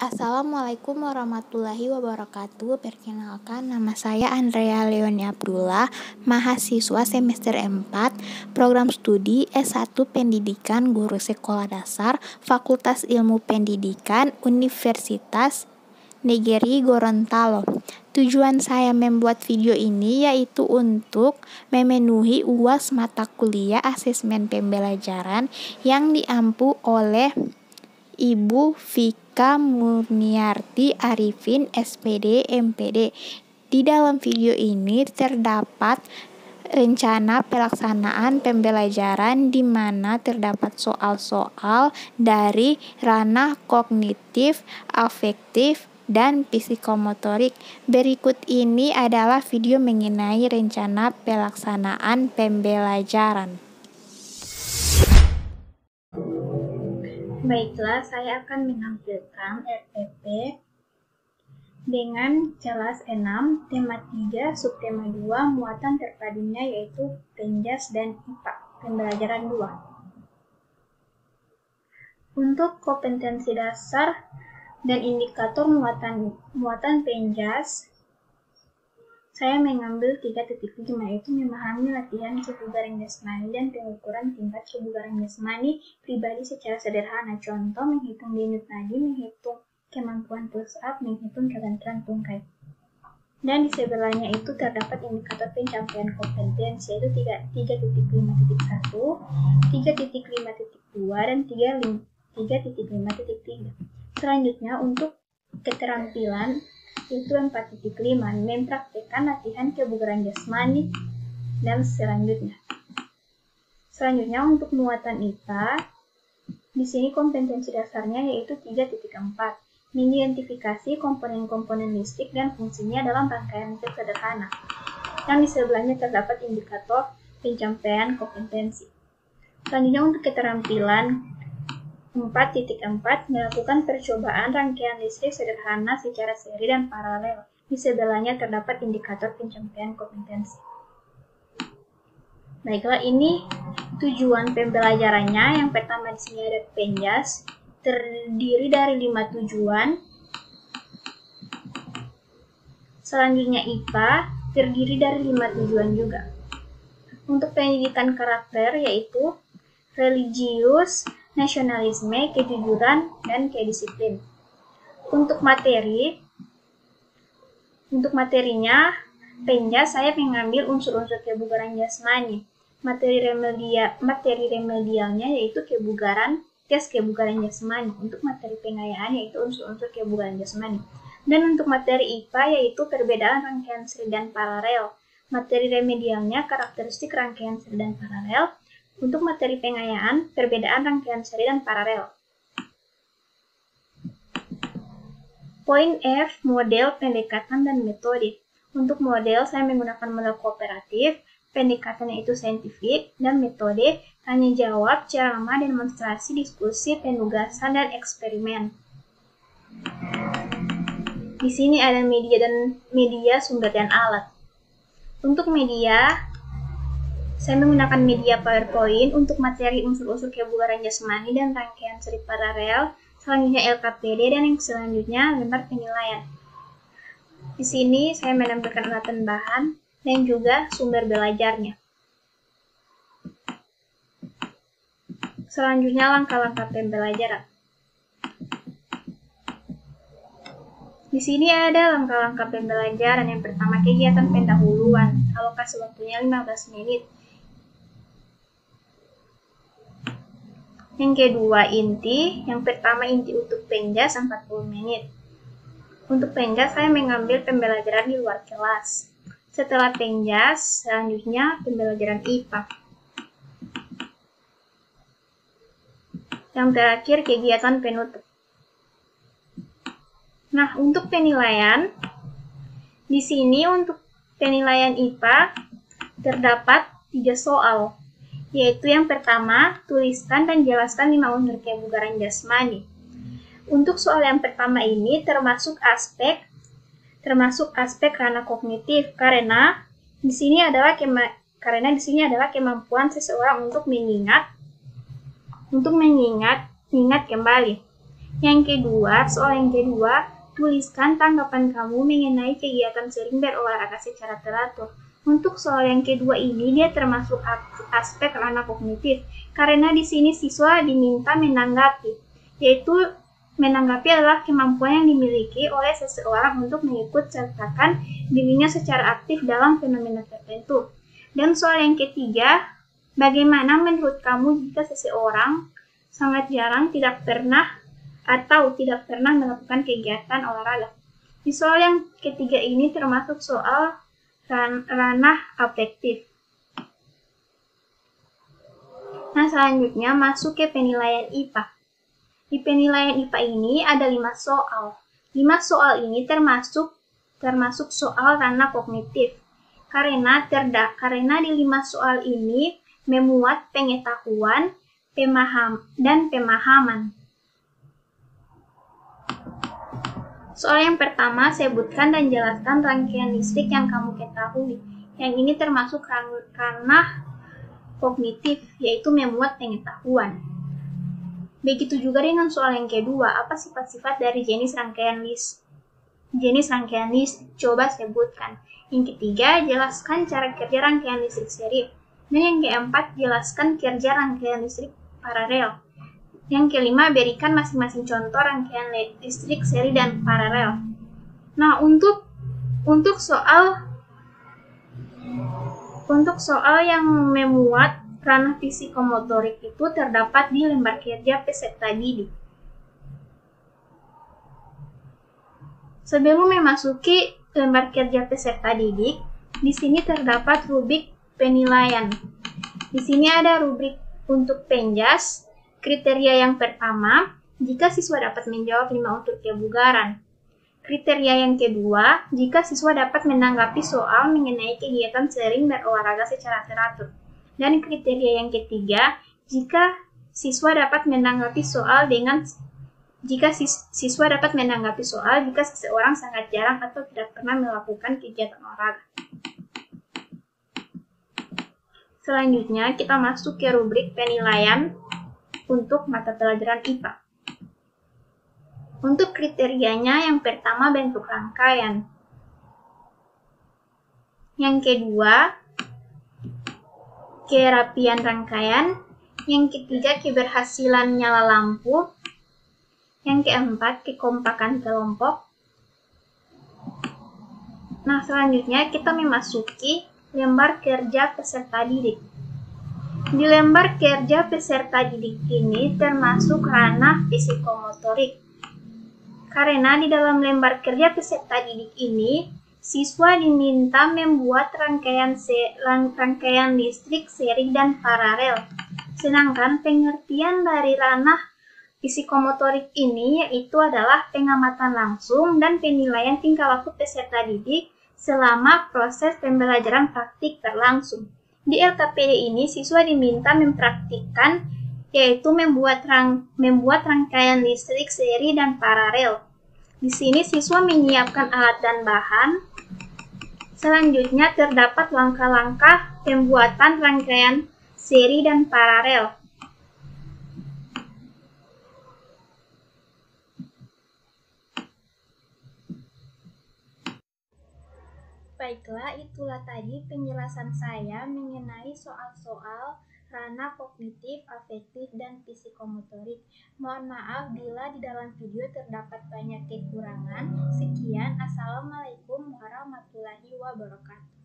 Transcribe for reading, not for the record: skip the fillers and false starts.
Assalamualaikum warahmatullahi wabarakatuh. Perkenalkan, nama saya Andrea Leoni Abdullah, mahasiswa semester 4, program studi S1 Pendidikan Guru Sekolah Dasar, Fakultas Ilmu Pendidikan, Universitas Negeri Gorontalo. Tujuan saya membuat video ini yaitu untuk memenuhi UAS mata kuliah asesmen pembelajaran yang diampu oleh Ibu Vika Murniarti Arifin, SPD, MPD. Di dalam video ini terdapat rencana pelaksanaan pembelajaran di mana terdapat soal-soal dari ranah kognitif, afektif, dan psikomotorik. Berikut ini adalah video mengenai rencana pelaksanaan pembelajaran. Baiklah, saya akan menampilkan RPP dengan kelas 6, tema 3, subtema 2, muatan terpadunya yaitu Penjas dan IPA, pembelajaran 2. Untuk kompetensi dasar dan indikator muatan Penjas, saya mengambil 3.5 yaitu memahami latihan kebugaran jasmani dan pengukuran tingkat kebugaran jasmani pribadi secara sederhana. Contoh, menghitung denyut nadi, menghitung kemampuan push up, menghitung kelenturan tungkai. Dan di sebelahnya itu terdapat indikator pencapaian kompetensi yaitu 3.5.1, 3.5.2, dan 3.5.3. Selanjutnya untuk keterampilan itu 4.5, mempraktikkan latihan kebugaran jasmani, dan selanjutnya untuk muatan IPA, di sini kompetensi dasarnya yaitu 3.4, mengidentifikasi komponen-komponen listrik dan fungsinya dalam rangkaian cek sederhana. Dan di sebelahnya terdapat indikator pencapaian kompetensi. Selanjutnya untuk keterampilan 4.4, melakukan percobaan rangkaian listrik sederhana secara seri dan paralel. Di sebelahnya terdapat indikator pencapaian kompetensi. Baiklah, ini tujuan pembelajarannya. Yang pertama di sini ada Penjas, terdiri dari 5 tujuan. Selanjutnya IPA, terdiri dari 5 tujuan juga. Untuk pendidikan karakter yaitu religius, nasionalisme, kejujuran, dan kedisiplin. Untuk materinya, Penjas saya mengambil unsur-unsur kebugaran jasmani. Materi remedialnya yaitu tes kebugaran jasmani. Untuk materi pengayaan yaitu unsur-unsur kebugaran jasmani. Dan untuk materi IPA yaitu perbedaan rangkaian seri dan paralel. Materi remedialnya karakteristik rangkaian seri dan paralel. Untuk materi pengayaan, perbedaan rangkaian seri dan paralel. Poin F, model, pendekatan, dan metode. Untuk model, saya menggunakan model kooperatif, pendekatannya itu saintifik, dan metode, tanya jawab, ceramah, demonstrasi, diskusi, penugasan, dan eksperimen. Di sini ada media, sumber, dan alat. Untuk media, saya menggunakan media PowerPoint untuk materi unsur-unsur kebugaran jasmani dan rangkaian seri paralel, selanjutnya LKPD, dan yang selanjutnya lembar penilaian. Di sini saya menampilkan alat bahan dan juga sumber belajarnya. Selanjutnya langkah-langkah pembelajaran. Di sini ada langkah-langkah pembelajaran. Yang pertama, kegiatan pendahuluan. Alokasi waktunya 15 menit. Yang kedua, inti. Yang pertama, inti untuk Penjas 40 menit. Untuk Penjas, saya mengambil pembelajaran di luar kelas. Setelah Penjas, selanjutnya pembelajaran IPA. Yang terakhir, kegiatan penutup. Nah, untuk penilaian, di sini untuk penilaian IPA terdapat 3 soal. Yaitu yang pertama, tuliskan dan jelaskan 5 unsur kebugaran jasmani. Untuk soal yang pertama ini termasuk aspek ranah kognitif karena di sini adalah kemampuan seseorang untuk mengingat kembali. Soal yang kedua, tuliskan tanggapan kamu mengenai kegiatan sering berolahraga secara teratur. Untuk soal yang kedua ini, dia termasuk aspek ranah kognitif, karena di sini siswa diminta menanggapi, yaitu menanggapi adalah kemampuan yang dimiliki oleh seseorang untuk mengikut sertakan dirinya secara aktif dalam fenomena tertentu. Dan soal yang ketiga, bagaimana menurut kamu jika seseorang sangat jarang, tidak pernah melakukan kegiatan olahraga? Di soal yang ketiga ini termasuk soal ranah afektif. Nah, selanjutnya masuk ke penilaian IPA. Di penilaian IPA ini ada 5 soal. 5 soal ini termasuk soal ranah kognitif. Karena di 5 soal ini memuat pengetahuan, pemahaman. Soal yang pertama, sebutkan dan jelaskan rangkaian listrik yang kamu ketahui. Yang ini termasuk ranah kognitif, yaitu memuat pengetahuan. Begitu juga dengan soal yang kedua, apa sifat-sifat dari jenis rangkaian listrik? Coba sebutkan. Yang ketiga, jelaskan cara kerja rangkaian listrik seri. Dan yang keempat, jelaskan kerja rangkaian listrik paralel. Yang kelima, berikan masing-masing contoh rangkaian listrik seri dan paralel. Nah, untuk soal yang memuat ranah psikomotorik itu terdapat di lembar kerja peserta didik. Sebelum memasuki lembar kerja peserta didik, di sini terdapat rubrik penilaian. Di sini ada rubrik untuk penjas. Kriteria yang pertama, jika siswa dapat menjawab 5 unsur kebugaran. Kriteria yang kedua, jika siswa dapat menanggapi soal mengenai kegiatan sering berolahraga secara teratur. Dan kriteria yang ketiga, jika siswa dapat menanggapi soal jika seseorang sangat jarang atau tidak pernah melakukan kegiatan olahraga. Selanjutnya, kita masuk ke rubrik penilaian untuk mata pelajaran IPA. Untuk kriterianya, yang pertama bentuk rangkaian. Yang kedua, kerapian rangkaian. Yang ketiga, keberhasilan nyala lampu. Yang keempat, kekompakan kelompok. Nah, selanjutnya kita memasuki lembar kerja peserta didik. Di lembar kerja peserta didik ini termasuk ranah psikomotorik. Karena di dalam lembar kerja peserta didik ini, siswa diminta membuat rangkaian listrik seri dan paralel. Sedangkan pengertian dari ranah psikomotorik ini yaitu adalah pengamatan langsung dan penilaian tingkah laku peserta didik selama proses pembelajaran praktik berlangsung. Di LKPD ini, siswa diminta mempraktikkan, yaitu membuat rangkaian listrik seri dan paralel. Di sini siswa menyiapkan alat dan bahan. Selanjutnya terdapat langkah-langkah pembuatan rangkaian seri dan paralel. Baiklah, itulah tadi penjelasan saya mengenai soal-soal ranah kognitif, afektif, dan psikomotorik. Mohon maaf bila di dalam video terdapat banyak kekurangan. Sekian, Assalamualaikum warahmatullahi wabarakatuh.